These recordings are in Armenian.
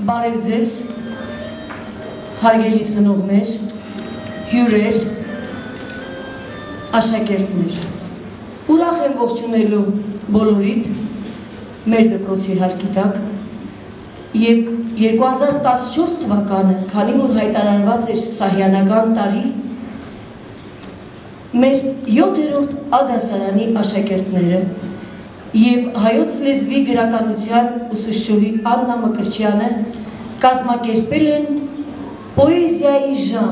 բարև ձեզ, հարգելի ծնողներ, հյուրեր, աշակերտներ, ուրախ եմ ողջունելու բոլորիդ մեր դպրոցի հարկիտակ և 2014 թվականը, քանի որ հայտարարված էր սահյանական տարի, մեր 7-րդ ադասարանի աշակերտները և հայոց լեզվի գրականության ուսուցչուհի Աննա Մկրտչյանը կազմակերպել են պոեզիայի ժամ,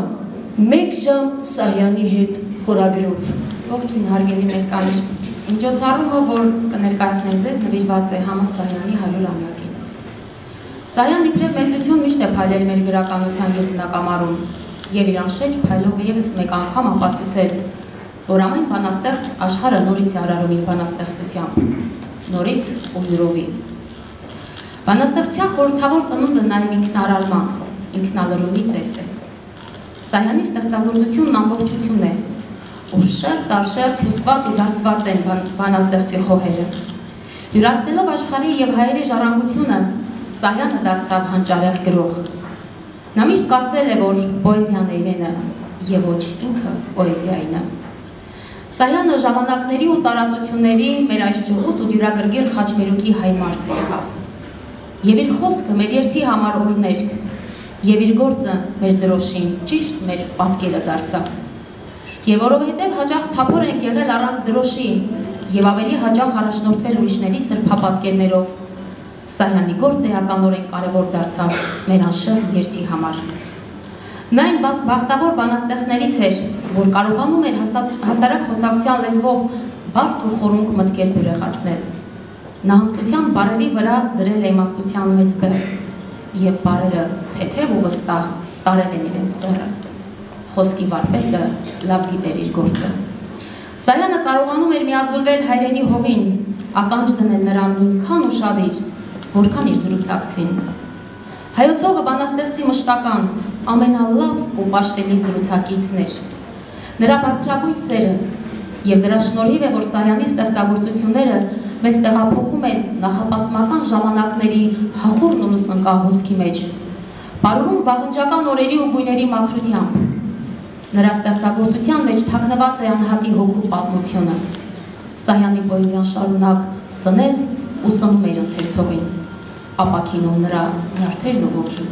մեկ ժամ Սահյանի հետ խորագրով։ Ողջույն հարգելի ներկաներ, միջոցառումը, որ կներկայացնեմ ձեզ, նվիրված է Համոս Սահյանի 100-ամյակին։ Սահյանն իբրև մեծություն միշտ է փայլել մեր գրականության երկնակամարում և իր անշեջ փայլով ևս մեկ անգամ ապացուցել, որ ամեն բանաստեղծ աշխարհը նորից է արարում իր բանաստեղծությամբ, նորից ու յուրովի։ Բանաստեղծության խորհրդավոր ծնունդը նաև ինքնարարման, ինքնալրումի ծես է։ Սահյանի ստեղծագործությունն ամբողջություն է, ու շերտ առ շերտ հյուսված ու դարձված են բանաստեղծի խոհերը։ Յուրացնելով աշխարհի և հայերի ժառանգությունը, Սահյանը դարձավ հանճարեղ գրող։ Նա միշտ կարծել է, որ պոեզիան է իրենը, և ոչ ինքը պոեզիայինը։ Սահյանը ժամանակների ու տարածությունների մեր այս ջհուդ ու դյուրագրգիռ խաչմերուկի հայ մարդը եղավ։ Եվ իր խոսքը մեր երթի համար օրհներգ, և իր գործը մեր դրոշին, ճիշտ մեր պատկերը դարձավ։ Եվ որովհետև հաճախ թափոր ենք եղել առանց դրոշի և ավելի հաճախ առաջնորդվել ուրիշների սրբապատկերներով, Սահյանի գործը էականորեն կարևոր դարձավ մեր անշեղմ երթի համար։ Նա այն բախտավոր բանաստեղծներից էր, որ կարողանում էր հասարակ խոսակցության լեզվով բարդ ու խորունկ մտքեր բյուրեղացնել։ Նա հմտության բառերի վրա դրել է իմաստության մեծ բեռ, և բառերը թեթև ու վստահ տարել են իրենց բեռը։ Խոսքի վարպետը լավ գիտեր իր գործը։ Սահյանը կարողանում էր միաձուլվել հայրենի հողին, ականջ դնել նրան նույնքան ուշադիր, որքան իր զրուցակցին։ Հայոց հողը բանաստեղծի մշտական, ամենալավ ու պաշտելի զրուցակիցն էր։ Նրա բարձրագույն սերը և դրա շնորհիվ է, որ Սահյանի ստեղծագործությունները մեզ տեղափոխում են նախապատմական ժամանակների հախուռն ու լուսնկահ հոսքի մեջ, պարուրում վաղնջական օրերի ու գույների մաքրությամբ։ Նրա ստեղծագործության մեջ թաքնված է անհատի հոգու պատմությունը։ Սահյանի պոեզիան շարունակ սնել ու սնում էր ընթերցողին, ապաքինում նրա նյարդերն ու ոգին։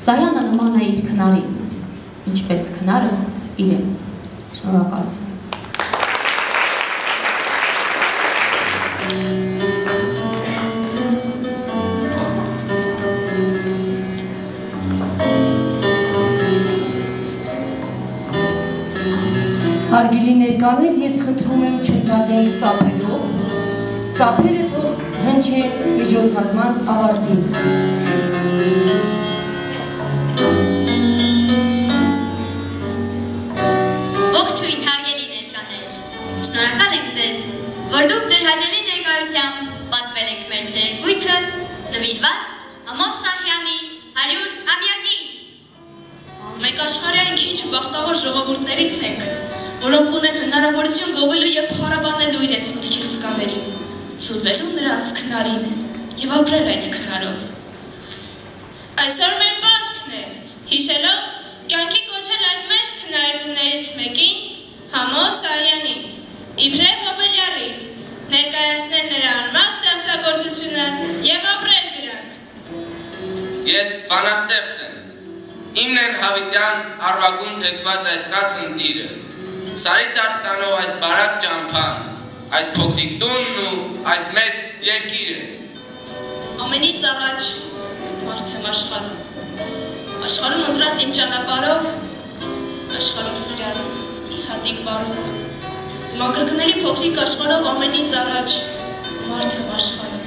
Սահյանը նման է իր քնարին, ինչպես քնարը իրեն։ Շնորհակալություն։ Հարգելի ներկաներ, ես խնդրում եմ չընդհատենք ծափերով, ծափերը թող հնչեն միջոցառման ավարտին։ Ողջույն հարգելի ներկաներ, շնորհակալ ենք ձեզ, որ դուք ձեր հաճելի ներկայությամբ պատվել եք մեր ցերեկույթը նվիրված Համոս Սահյանի 100-ամյակին։ Մենք աշխարհի այն քիչ ու բախտավոր ժողովուրդներից ենք, որոնք ունեն հնարավորություն գովելու և փառաբանելու իրենց մտքի հսկաներին, ցույցելու նրանց քնարին և ապրել այդ քնարով։ Այսօր մեր պարտքն է, հիշելով կյանքի կոչել այդ մեծ քնարերգուներից մեկին, Համոս Սահյանին, իբրև հոբելյարի, ներկայացնել նրա անմահ ստեղծագործությունը և ապրել դրանք։ Ես բանաստեղծ եմ, իմն են հավիտյան արվագում թեքված այս կաթ հնձիրը, սարից արտանող այս բարակ ճամփան, այս փոքրիկ տունն ու այս մեծ երկիրը։ Ամենից առաջ մարդ եմ աշխարհում, աշխարհում ընտրած իմ ճանապարհով, աշխարհում սրած ի հատիկ բարով, իմ անկրկնելի փոքրիկ աշխարհով ամենից առաջ մարդ եմ աշխարհում,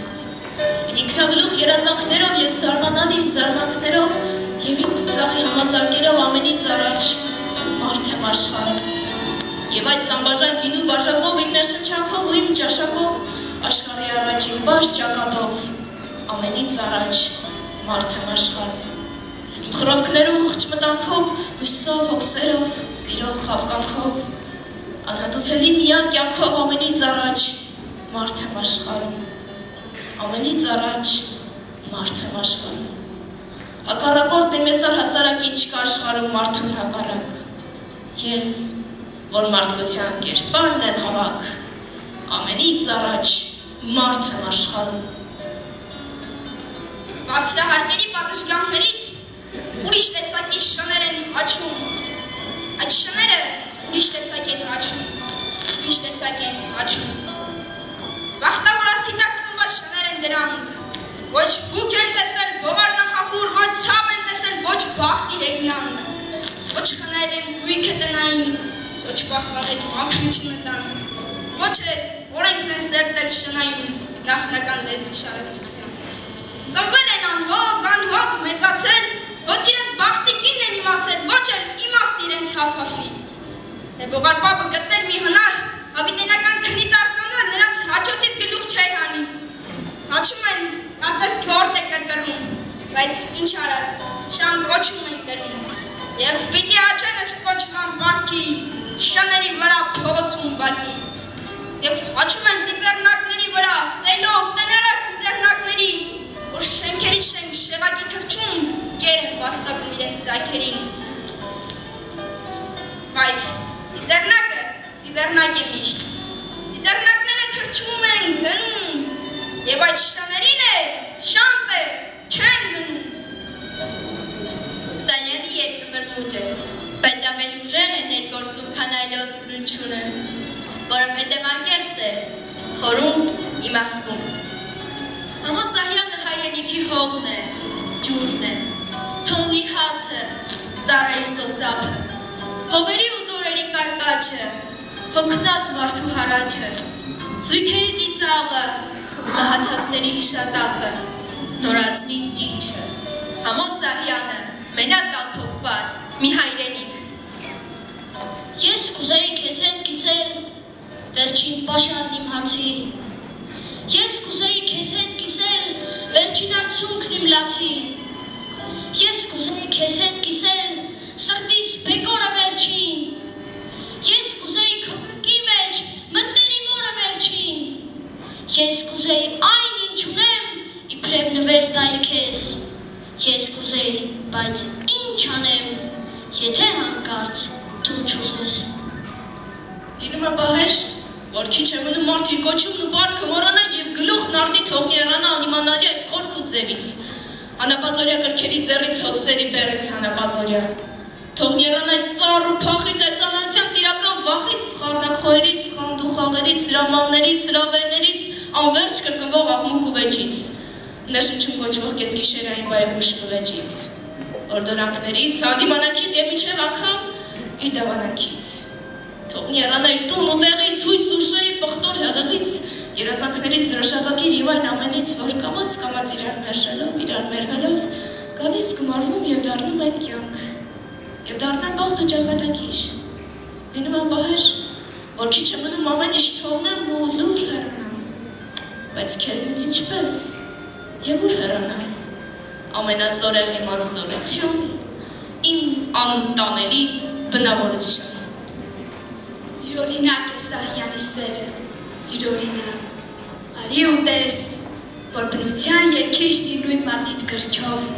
իմ ինքնագլուխ երազանքներով և զարմանալի զարմանքներով և իմ ծիծաղի համազարգերով ամենից առաջ մարդ եմ աշխարհում։ Եվ այս անբաժան գինու բաժակով, իմ ներշնչանքով ու իմ ճաշակով, աշխարհի առաջ իմ բաց ճակատով, ամենից առաջ մարդ եմ աշխարհում։ Իմ խռովքներով, խղճմտանքով, հույսով, հոգսերով, սիրով, խաբկանքով, անհատուցելի միակ կյանքով ամենից առաջ մարդ եմ աշխարհում։ Ամենից առաջ մարդ եմ աշխարհում։ Հակառակորդ դեմեսար հասարակի չկա աշխարհում մարդուն հակառակ։ Ես, որ մարդկության կերպարն եմ հավաք, ամենից առաջ մարդ եմ աշխարհում։ Բարձրահարկերի պատշգամբներից ուրիշ տեսակի շներ են աչում։ Այդ շները ուրիշ տեսակ են աչում, ուրիշ տեսակ են աչում։ Բախտավոր աստիճանված շներ են դրանք, ոչ բուք են տեսել, ողար նախախուր, ոչ ցավ են տեսել, ոչ բախտի հեգնանք, ոչ խնել են գույքը տնային, ոչ պահպանել ապրությունը տան, ոչ է օրենքն են սերտել շնայում նախնական լեզվի շարակցության։ Ծնվել են անհոգ, մեծացել, ոչ իրենց բախտիկին են իմացել, ոչ էլ իմաստ իրենց հաֆաֆի։ Ողար պապը գտնել մի հնար, հավիտենական քնից արկանալ, նրանց հաչոցից գլուխ չէր հանի։ Հաչում են, կարծես քորտ է կրկրում, բայց ինչ արած, շան կոչում են կրում, և պիտի հաչեն ըստ պարտքի, շաների վրա փողոցում բակի, և հաչում են ծիծեռնակների վրա, խելոք, տնարակ ծիծեռնակների, որ շենքերի շենք շեղակի թրջում, կեր են վաստակում իրենց ձայքերին։ Բայց ծիծեռնակը, ծիծեռնակ է միշտ, ծիծեռնակները թրջում են գնում, և այդ շաներին է, շանտ է, չեն գնում։ Սայանի երկը մրմուտ է, բայց ավելի ուժեղ է ներգործում, քան այլոց բրունչունը, որովհետև անկեղծ է, խորում, իմաստուն։ Ամոս Սահյանը հայրենիքի հողն է, ջուրն է, թոնրի հացը, ծառերի սոսափը, հովերի ու ձորերի կարկաչը, հոգնած մարդու հարաչը, զույգերի ծիծաղը, մահացածների հիշատակը, նորածնի ճիչը, Ամոս Սահյանը, մենակ անփոփված, մի հայրենիք։ Ես կուզեի քեզ հետ կիսել վերջին պաշարն իմ հացի, ես կուզեի քեզ հետ կիսել վերջին արցունքն իմ լացի, ես կուզեի քեզ հետ կիսել սրտիս բեկորը վերջին, ես կուզեի քրկի մեջ մտներ իմ օրը վերջին, ես կուզեի այն ինչ ունեմ իբրև նվեր տայ քեզ, ես կուզեի, բայց ինչ անեմ, եթե հանկարծ դու չուզես։ Լինում է բահեր, որ քիչ է մնում մարդի կոչումն ու պարտքը մոռանա և գլուխն առնի թողնի եռանա անիմանալի այս խորք ու ձևից։ Հանապազորյա կրքերի ձեռից հոգսերի բեռից հանապազորյա։ Թողնի եռանա այս սառ ու փախից, այս անարության տիրական վախից, խարդակխոյերից, խանդու խաղերից, հրամաններից, հրավերներից, անվերջ կրկնվող աղմուկ ու վեճից, նշնչում կոչվող կեսգիշերային բայղուշ վեճից, օրդորանքներից, հանդիմանանքից և միջև անգամ իր դավանանքից։ Թողնի եռանա իր տուն ու տեղից, հույս ուժերի պղտոր հեղեղից, երազանքներից դրոշակակիր և այն ամենից, որ կամաց իրար մերժելով, իրար մերվելով, գալիս կմարվում և դառնում են կյանք, և դառնան բախտ ու ճակատագիր։ Լինում են բահեր, որ քիչ է մնում ամեն ինչ թողնեմ ու լուր հեռանամ, բայց քեզնից ինչպես և ուր հեռանալ, ամենազորեղ իմ անզորություն, իմ անտանելի բնավորություն։ Իրօրինակ է Սահյանի սերը, իրօրինակ, արի ու տես, որ բնության երկիշն իր նույն մատիտ գրչով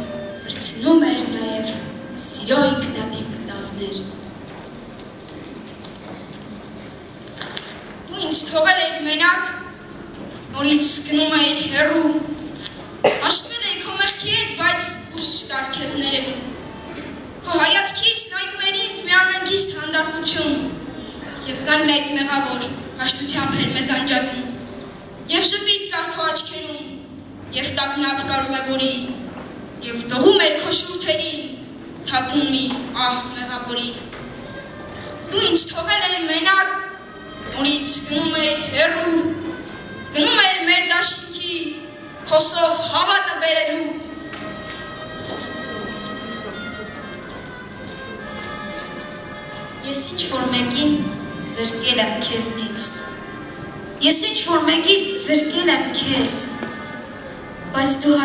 վրցնում էր նաև սիրո ինքնատիպ կտավներ։ Դու ինձ թողել էիր մենակ, նորից գնում էիր հեռու, հաշտվել էի քո մեղքի հետ, բայց ուժ չկար քեզ ներևում։ Քո հայացքից նայում էր ինձ մի անհանգիստ հանդարտություն, և զանգն այդ մեղավոր հաշտությամբ էր մեզ անջատում, և ժպիտ կար քո աչքերում, և տագնապ կար ուղևորի, և դողում էր քո շուրթերին, թագում մի ահ մեղավորի։ Դու ինձ թողել էր մենակ, նորից գնում էր հեռու, գնում էր մեր դաշինքի, խոսող հավատը բերելու։ Ես ինչ-որ մեկին զրկել եմ քեզնից, ես ինչ-որ մեկից զրկել եմ քեզ, բայց դու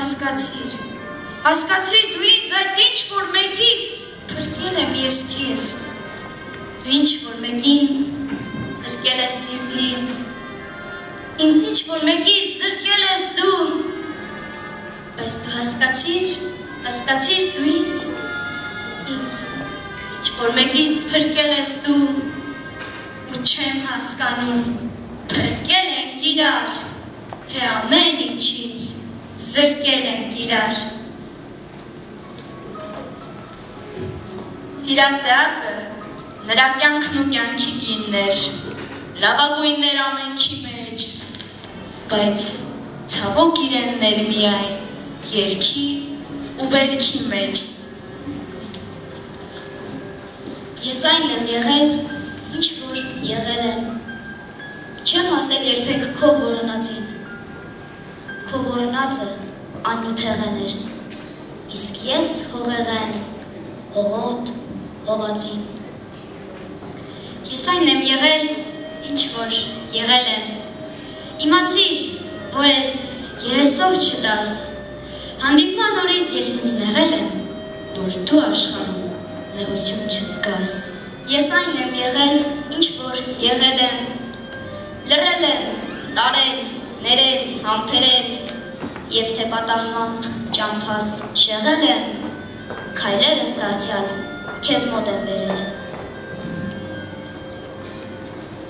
հասկացիր դու ինձ այդ ինչ-որ մեկից փրկել եմ ես քեզ, դու ինչ-որ մեկին զրկել ես ինձնից, ինձ ինչ-որ մեկից զրկել ես դու, բայց դու հասկացիր Հասկացիր դու ինձ, ինչ որ մեկից փրկել ես դու, ու չեմ հասկանում, փրկել ենք իրար, թե ամեն ինչից զրկել ենք իրար։ Սիրած էակը նրա կյանքն ու կյանքի գիններ, լավագույններ ամենքի մեջ, բայց ցավոք իրեններ միայն երգի ու վերքի մեջ։ Ես այն եմ եղել, ինչ որ եղել եմ, չեմ հասել երբեք քո որոնածին, քո որոնածը աննյութեղեն էր, իսկ ես հողեղեն, հողոտ, հողածին։ Ես այն եմ եղել, ինչ որ եղել եմ, իմացիր, որ էլ երեսով չտաս, հանդիպման օրից ես ինձ նեղել եմ, որ դու աշխարհում նեղություն չզգաս։ Ես այն եմ եղել, ինչ որ եղել եմ, լռել եմ, տարել, ներել, համբերել, և թե պատահմամբ ճամփաս շեղել եմ, քայլերս դարձյալ քեզ մոտ եմ բերել։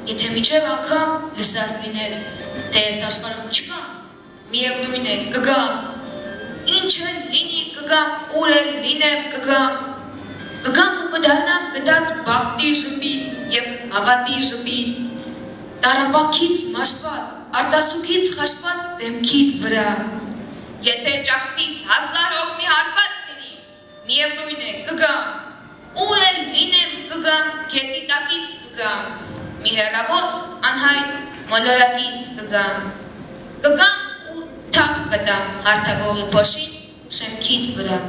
Եթե միջև անգամ լսած լինես, թե ես աշխարհում չկամ, միևնույն է կգամ, ինչ էլ լինի կգամ, ուր էլ լինեմ կգամ, կգամ ու կդառնամ գտած բախտի ժպիտ և հավատի ժպիտ, տառապանքից մաշված, արտասուքից խաշված դեմքիդ վրա, եթե ճակտիս 1000 հոգի հարված լինի, միևնույն է կգամ, ուր էլ լինեմ կգամ, գետի տակից կգամ, մի հեռավոր անհայտ մոլորակից կգամ ու թափ կտամ հարթագողի փոշին շեմքիդ վրա։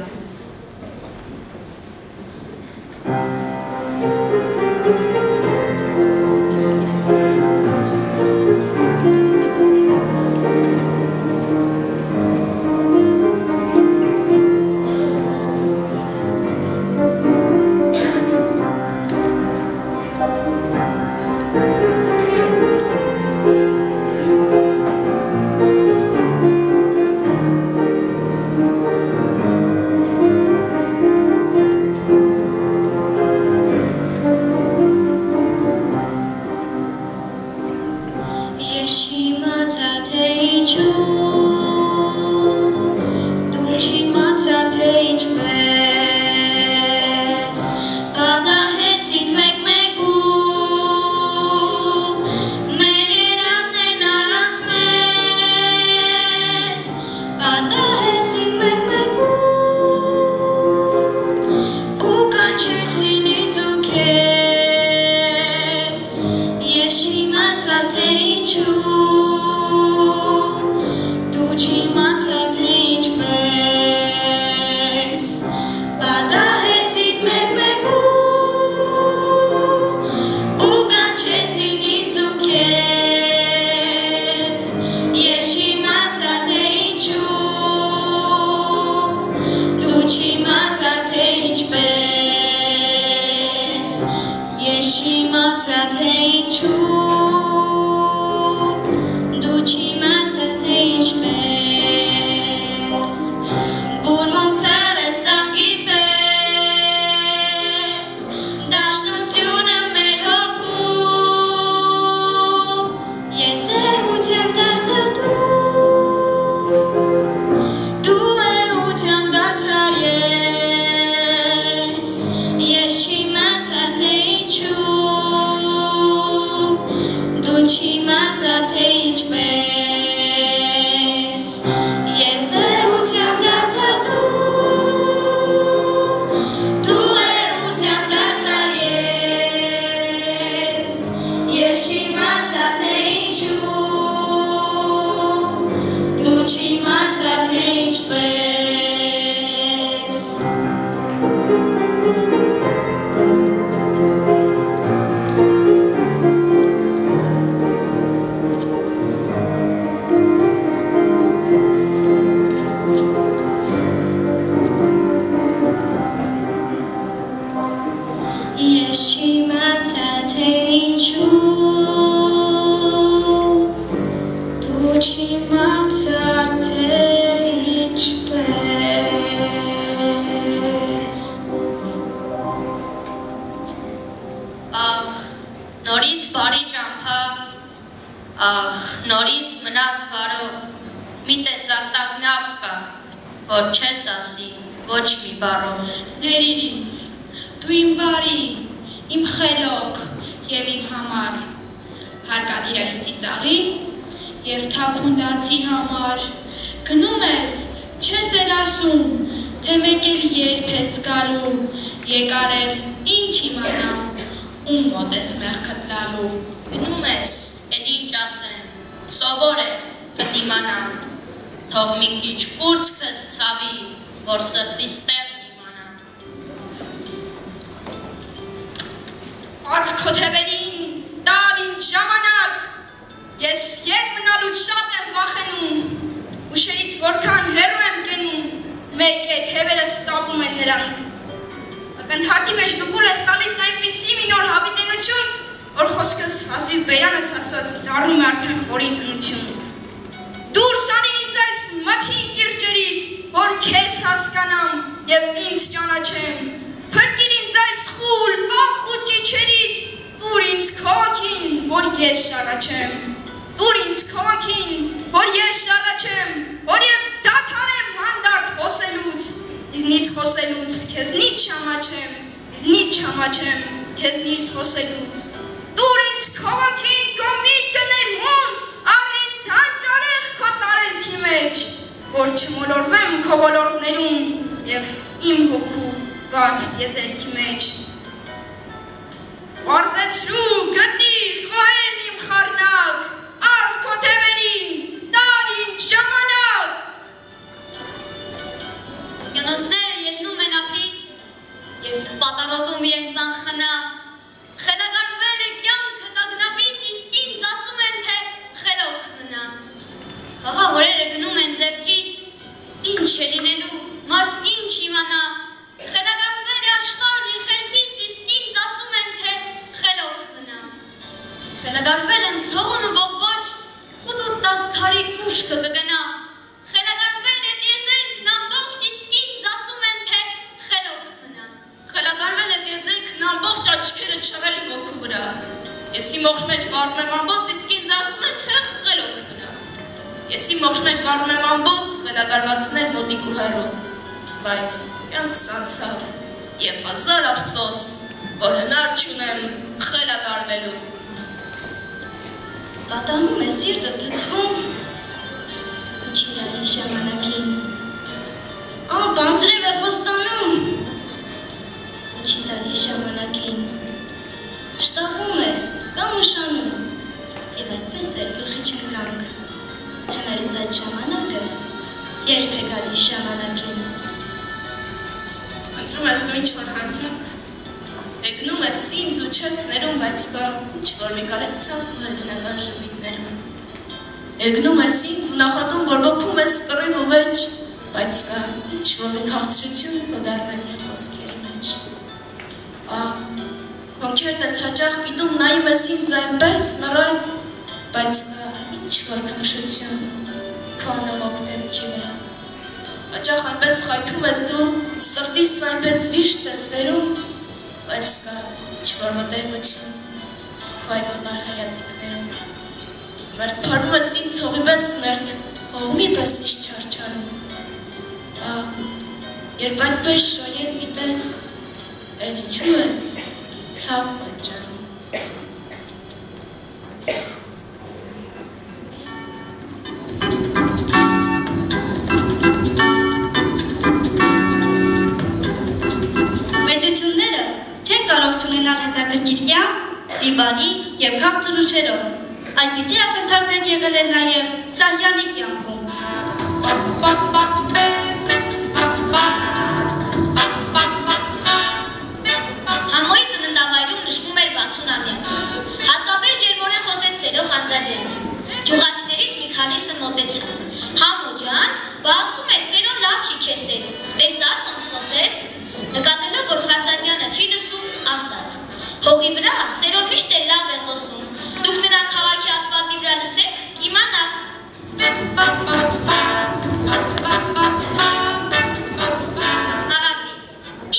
ինձ մնաս բարով, մի տեսակ տագնապ կա, որ չես ասի ոչ մի բառով։ Ներիր ինձ, դու իմ բարի, իմ խելոք և իմ համար, հարկադիր այս ծիծաղի և թաքուն լացի համար, գնում ես, չես էլ ասում, թե մեկ էլ երբ ես գալու, եկար էլ ինչ իմանամ, ում մոտ ես մեղքդ տալու։ Գնում ես, էլ ինչ ասեմ, սովոր է կդիմանամ, թող մի քիչ կուրծքս ցավի, որ սրտիս տեղն իմանամ։ Արքո թևերին տալ ինձ ժամանակ, ես ետ մնալուց շատ եմ վախենում, ուշերից որքան հեռու եմ կենում, մեկ է թևերս կապում են նրանք։ Ակնթարթի մեջ դու կուլ ես տալիս այնպիսի մի նոր հավիտենություն, որ խոսքս հազիվ բերանս հասած դառնում է արդեն խորին հնություն։ Դուրս անին ինձ այս մթին կիրճերից, որ քեզ հասկանամ և ինձ ճանաչեմ, փրկիր ինձ այս խուլ, ախ ու ճիչերից, տուր ինձ քաղաքին, որ ես շառաչեմ, տուր ինձ քաղաքին, որ ես շառաչեմ, որ ես դադարեմ հանդարտ խոսելուց, իզնից խոսելուց, քեզնից չամաչեմ, իզնից չամաչեմ, քեզնից խոսելուց, տուր ինձ քաղաքին քո միտքը ներհուն, առ ինձ հանճարեղ քո տարերքի մեջ, որ չմոլորվեմ քո ոլորտներում և իմ հոգու բարդ եզերքի մեջ։ Պարզեցրու գտնիր խոհեն իմ խառնակ, առ քո թևերին տալ ինձ ժամանակ։ Գնոսները ելնում են ափից և պատառոտում իրենց անխնա, խելագարվել է կյանքը տագնապից, իսկ ինձ ասում են, թե խելոք մնա։ Խաղահորերը գնում են ձեռքից, ինչ է լինելու, մարդ ինչ իմանա, խելագարվել է աշխարհն իր խելքից, իսկ ինձ ասում են, թե խելոք մնա։ Խելագարվել են ցողուն ու բողբոջ, խուտուտ տասքարի ուշքը կգնա, խելագարվել է տիեզերքն ամբողջ, իսկ ինձ ասում են, թե խելոք մնա։ Խելագարվել է տիեզերքն ամբողջ աչքերը չռել իմ հոգու վրա, ես իմ օխ մեջ վառում եմ ամբոց, իսկ ինձ ասում են, թե խելոք մնա։ Ես իմ օխ մեջ վառում եմ ամբոց, խելագարվածներ մոտիկ ու հեռու, բայց յանքս անցավ և հազար ափսոս, որ հնար չունեմ խելագարվելու։ Պատանում է սիրտը դծվում, ինչի դալի ժամանակին, անպանձրև է խոստանում, ինչի դալի ժամանակին, շտապում է կամ ուշանում, և այդպես էլ գլխի չընկանք, թե մեր ուզած ժամանակը երբ է գալիս ժամանակին։ Ընտրում ես դու ինչ-որ հանցանք, Եկնում ես ինձ ու չես ներում, բայց կա ինչ-որ մի կարեկցանք ու հետնական ժմիտներում։ Եկնում ես ինձ ու նախատում, որ բոքում ես կռիվ ու վեճ, բայց կա ինչ-որ մի քաղցրություն քո դարմենի խոսքերի մեջ։ Ահ, հոնքերդ ես հաճախ գիտում, նայում ես ինձ այնպես մռայլ, բայց կա ինչ-որ քնքշություն քո անամոք դեմքի վրա։ Հաճախ այնպես խայթում ես դու, սրտիս այնպես վիշտ ես վերում, բայց կա ինչ-որ մտերմություն քո այդ օտար հայացքներում։ Մերթ փարվում ես ինձ հողի պես, մերթ հողմի պես իշ չարչարում։ Ահ, երբ այդպես շոյել գիտես, էլ ինչու ես ցավ պատճառում։ Մեծությունները չեն կարող չունենալ հետաքրքիր կյանք, դիվանի և քաղցր ուժերով։ Այդպիսի ակնթարթներ եղել են նաև Սահյանի կյանքում։ Համոյի ծննդավայրում նշվում էր 60-ամյակը, հատկապես ջերմորեն խոսեցելով Խանձաջյանը։ Գյուղացիներից մի քանիսը մոտեցան։ Համո ջան, բա ասում է Սերոն լավ չի քեզ սերում, տեսար ոնց խոսեց։ Նկատելով, որ Խանձաջյանը չի լսում, ասաց. հողի վրա Սերոն միշտ էլ լավ է խոսում, դուք նրան քաղաքի ասֆալտի վրա լսեք, իմանաք։ Աղագի,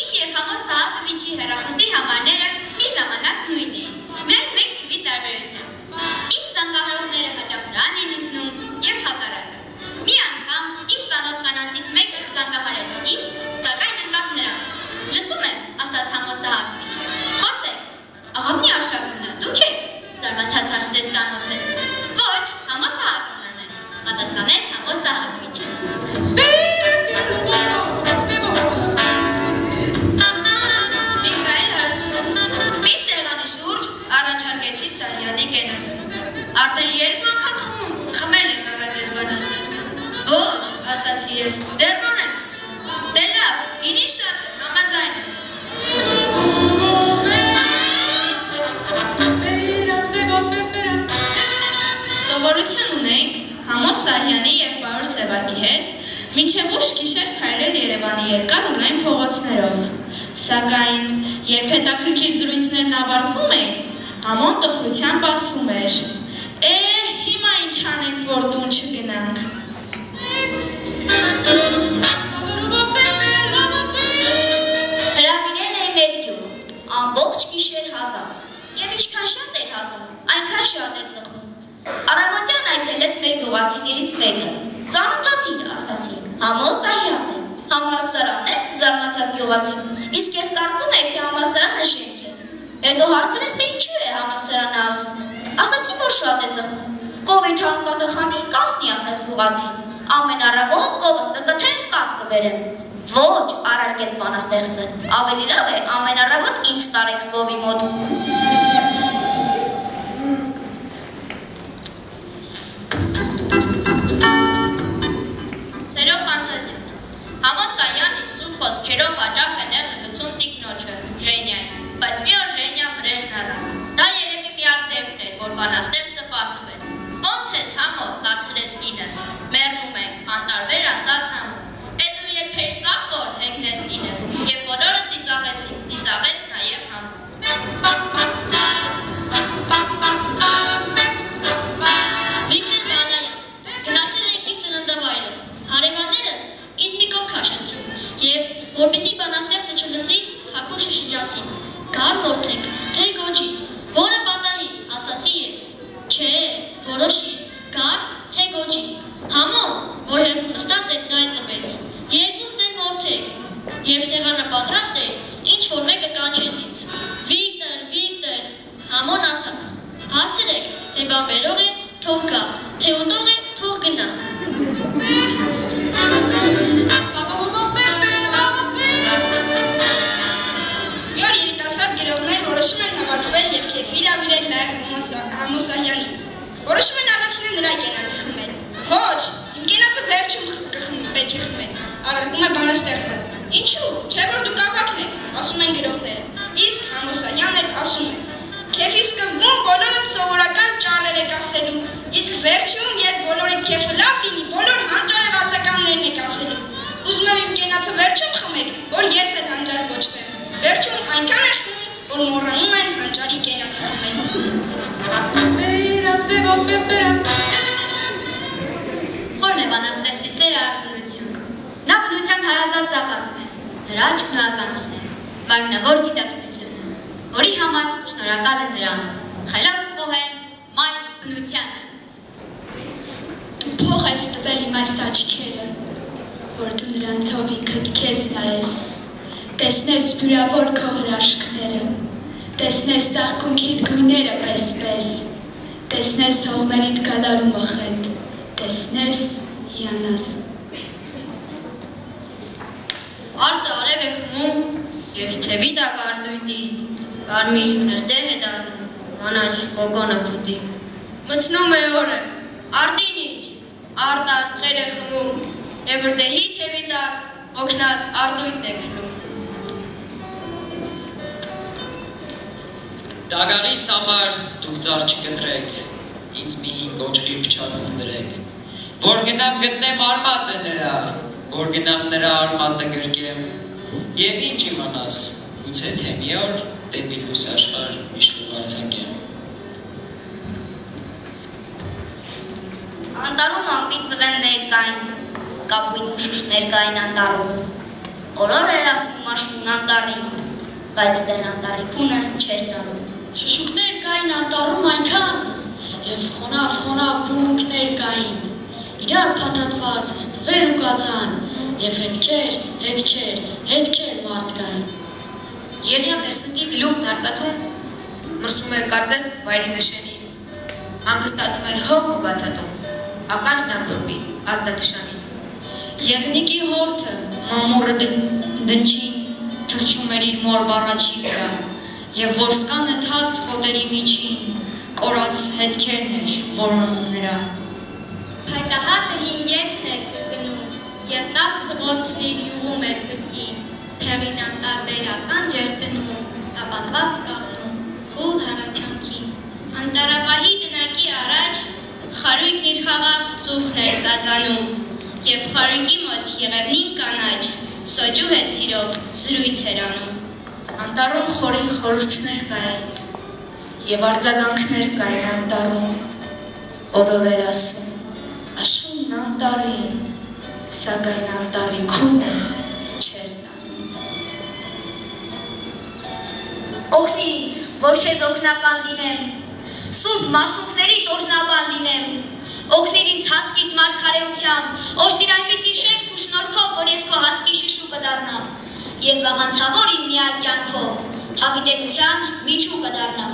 իմ և Համո Սահակովիչի հեռախոսի համարները մի ժամանակ նույն էին, միայն մեկ թվի տարբերությամբ։ Ինձ զանգահարողները հաճախ նրան են ընկնում, զանգահարեց ինձ, սակայն ընկավ նրան։ Լսում եմ, ասաց Համոսը Հակմիչը։ Խոսեք, աղավնի Արշակուննա, դուք եք, զարմացած հարցրեց ծանոթս։ Ոչ, Համոսը Հակմնն է, պատասխանեց Համոսը Հակմիչը։ Միքայել Հարությունն մի սեղանի շուրջ առաջարկեցի Սահյանի կենացը։ Արդեն 2 անգամ խմել ենք առարկես բանաստեղծը։ Ոչ, ասացի ես, դեռ նոր ենք սկսում։ Դե լավ, ինի շատ համաձայն եմ։ Սովորություն ունենք Համոս Սահյանի և պարոն Սևակի հետ մինչև ուշ գիշեր քայլել Երևանի երկար ու լայն փողոցներով։ Սակայն, երբ հետաքրքիր զրույցներն ավարտվում են, Համոն տխրությամբ ասում էր. հիմա ինչ անենք, որ տուն չգնանք։ Հրավիրել էի մեր գյուղ, ամբողջ գիշեր հազած, և ինչքան շատ էր հազում, այնքան շատ էր ծխում։ Առավոտյան այցելեց մեր գյուղացիներից մեկը, ծանոթացին, ասացի, Համոս Սահյանն է, համալսարանն է, զարմացավ գյուղացին, իսկ ես կարծում եք, թե համալսարանը շենք է։ Հետո հարցրեց, թե ինչու է համալսարանը ասում, ասացի, որ շատ է ծխում, կովի թանկատխանի կասնի, ասաց գյուղացին, ամեն առավոտ կովս կկթեմ, կատ կբերեմ։ Ոչ, առարկեց բանաստեղծը, ավելի լավ է ամեն առավոտ ինձ տարեք կովի մոտ։ Սերով Խանձադյան, Համոս Սահյանը սուր խոսքերով հաճախ է նեղը գցում տիկնոջը, Ժենյային, բայց մի օր Ժենյան վրեժն առավ։ Դա երևի միակ դեպքն էր, որ բանաստեղծը պարտվեց։ Ոնց ես Համո, հարցրեց կինս, մեռնում եմ, անտարբեր ասաց Համո։ Է դու երբեր սաղ կոր հեգնես կինս, և բոլորը ծիծաղեցին, ծիծաղեց նաև Համո։ Վիկտոր Բալայան, գնացել եք իմ ծննդավայրը, հարևաններս ինձ մի կողմ քաշեցին, և որպեսզի բանաստեղծը չլսի, հագուշը շրջացին, գար որդեք, թե գոջի, որը պատահի, ասացի ես, չէ, որոշիր, գար, թե գոջի, Համոն, որ հերքում նստած էր ձայն տվեց, երկուսն են որդեք, երբ սեղանը պատրաստ էր, ինչ որ մեկը կանչեց ինձ, Վիկտոր, Վիկտոր, Համոն ասաց, հարցրեք, թե բան վերող է, թող գա, թե ուտող է, թող գնա։ Յոր երիտասարդ գերողներ որոշում են հավաքվել և քեֆի հրավիրել նաև Համոս Սահյանին։ Որոշում են առաջինը նրա կենացը խմել։ Ոչ, իմ կենացը վերջում պետք է խմել, առարկում է բանաստեղծը։ Ինչու, չէ որ դուք ավագն եք, ասում են գրողները, իսկ Համոս Սահյանն էլ ասում է. Քեֆի սկզբում բոլորդ սովորական ճառեր եք ասելու, իսկ վերջում, երբ բոլորիդ քեֆը լավ լինի, բոլոր հանճարեղածականներն եք ասելու։ Ուզում եմ իմ կենացը վերջում խմեք, որ ես էլ հանճար կոչվեմ։ Վերջում այնքան է խմում, որ մոռանում են հանճարի կենացը խմել։ Խորն է բանաստեղծի սերը արտոնություն։ Նա բնության հարազատ զավակն է, նրա աչքն ու ականջն է, մարմնավոր գիտակցությունը, որի համար շնորհակալ է նրան, խելոք խոհեմ մայր բնությանը։ Դու փող ես տվել իմ այս աչքերը, որ դու նրանցով ինքդ քեզ նայես, տեսնես բյուրավոր քո հրաշքները, տեսնես ծաղկունքիդ գույները պես-պես, տեսնես հողմերիդ գալարումը խետ, տեսնես հիանաս։ Արտը արև է խմում և թևի դա կարդույտի, կարմիր նրդեհ է դարում, կանաչ կոկոնը պուտի։ Մցնում է օրը, արտին ինչ, արտը աստղեր է խմում, և վրդեհի թևի տակ օգնած արդույթ է գնում։ Դագաղիս համար դուք ձար չկտրեք, ինձ մի 5 օջղի փչանում դրեք, որ գնամ գտնեմ արմատը նրա, որ գնամ նրա արմատը գրկեմ, և ինչ իմանաս, գուցե թե մի օր դեպի լույս աշխարհ մի շուռ արձակեմ։ Անտառում ամպի ծվեն ներկային, կապույտ մշուշներ կային անտառում, օրոր էր ասում մաշուն անտառին, բայց դեռ անտառիքունը չէր տանում։ Շշուկներ կային անտառում այնքան, և խոնավ բունուկներ կային, իրար փաթաթված, ստվեր ու կածան, եւ հետքեր մարդկային։ Եղիան ներսնկի գլուխն արծաթում մրսում էր կարծես վայրի նշանին, հանգստանում էր հող ու բացատում, ականջն ամրոպի ազդանշանին։ Եղնիկի հորթը մամուրը դնչին թրջում էր իր մոր բառաչի վրա եւ որսկանը թաց խոտերի միջին կորած հետքերն էր որոնում նրա։ Փայտահատը հին երգն էր կրկնում եւ տաք սվոցն իր յուղում էր կրկին, թեղին անտարբերական ջեր դնում, ապատված կաղնում, խուլ հառաչանքին։ Անտարապահի տնակի առաջ խարույկն իր խաղաղ ծուխն էր ծածանում եւ խարույկի մոտ եղևնին կանաչ սոճու հետ սիրով զրույց էր անում։ Անտառում խորին խորհուրդներ կային եւ արձագանքներ կային անտառում, օրոր էր ասում աշունն անտառին, սակայն անտառի քունը չէր տանում։ Օգնի ինձ, որ քեզ օգնական լինեմ, սուրբ մասունքների օրհնաբան լինեմ, օգնիր ինձ հասկիդ մարգարեությամբ, օժտիր այնպիսի շենք ու շնորհքով, որ ես քո հասկի շշու կդառնամ, եւ վաղանցավոր իմ միակ կյանքով, հավիտենության միջու կդառնամ։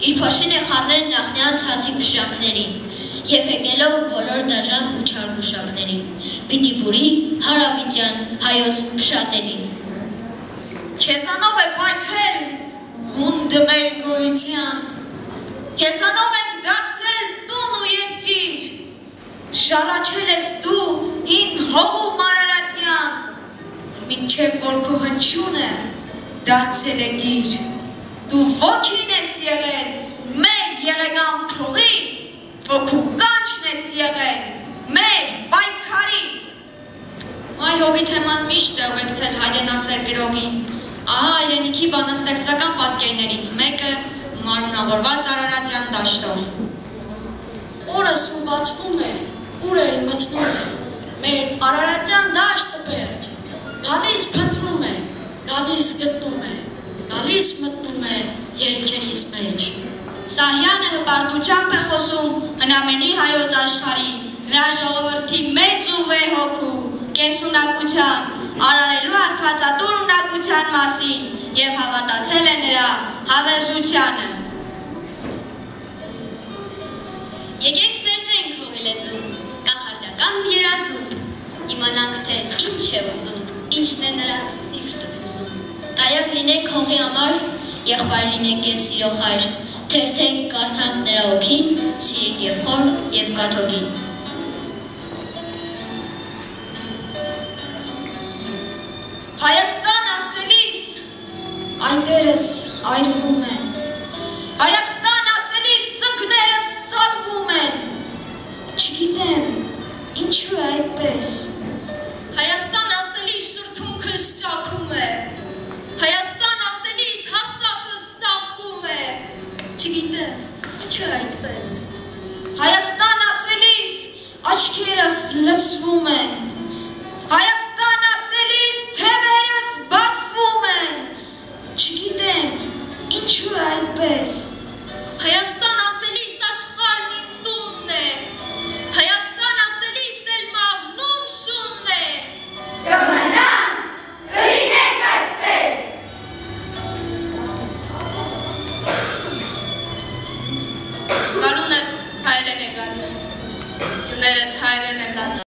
Իր փոշին է խառնել նախնյաց հացի փշակներին և հեգնելով բոլոր դաժան ու չար գուշակներին, պիտի բուրի հարավիտյան հայոց փշատերին։ Քեզանով է պայթել հունդը մեր գոյության, քեզանով ենք դարձել տուն ու երկիր, շարաչել ես դու հին հողու մարարատյան, մինչև որ քո հնչյունը դարձել է գիր, դու ոչին ես եղել մեր եղեգան փողի, ոգու կանչն ես եղել մեր պայքարի։ Այ հողի թեման միշտ է ուղեկցել հայրենասեր գրողին, ահա հայրենիքի բանաստեղծական պատկերներից մեկը մարմնավորված Արարատյան դաշտով։ Օրս ու բացվում է, ուրերի մտնում է, մեր Արարատյան դաշտը բերք, գալիս փնտրում է, գալիս գտնում է, գալիս մտնում է երկերիս մեջ։ Սահյանը հպարտությամբ է խոսում հնամենի հայոց աշխարհի, նրա ժողովրդի մեծ ու վեհ հոգու, կենսունակության, արարելու աստվածատուր ունակության մասին և հավատացել է նրա հավերժությանը։ Եկեք սերտենք հողի լեզուն, կախարդական ու երազում, իմանանք թե ինչ է ուզում, ինչն է նրա սիրտը ուզում։ Տայակ լինենք հողի համար, եղբայր լինենք և սիրող հայր, թերթենք, կարդանք նրա օքին, սիրենք և խոր և կաթողին։ Հայաստան ասելիս այտերս այրվում են, Հայաստան ասելիս ծնկներս ծալվում են, չգիտեմ ինչու է այդպես, Հայաստան ասելիս շրթունքս ճաքում է, Հայաստան ասելիս հասակս ծաղկում է, չգիտեմ ինչու է այդպես, Հայաստան ասելիս աչքերս լցվում են, Հայաստան ասելիս թևերս բացվում են, չգիտեմ ինչու է այդպես, Հայաստան ասելիս աշխարհն իմ տունն է, Հայաստան ասելիս էլ մաղնում շունն է, կմնան, կլինենք այսպես, Գարունդ հայրեն է գալիս, ձյուներդ հայրեն են լալիս,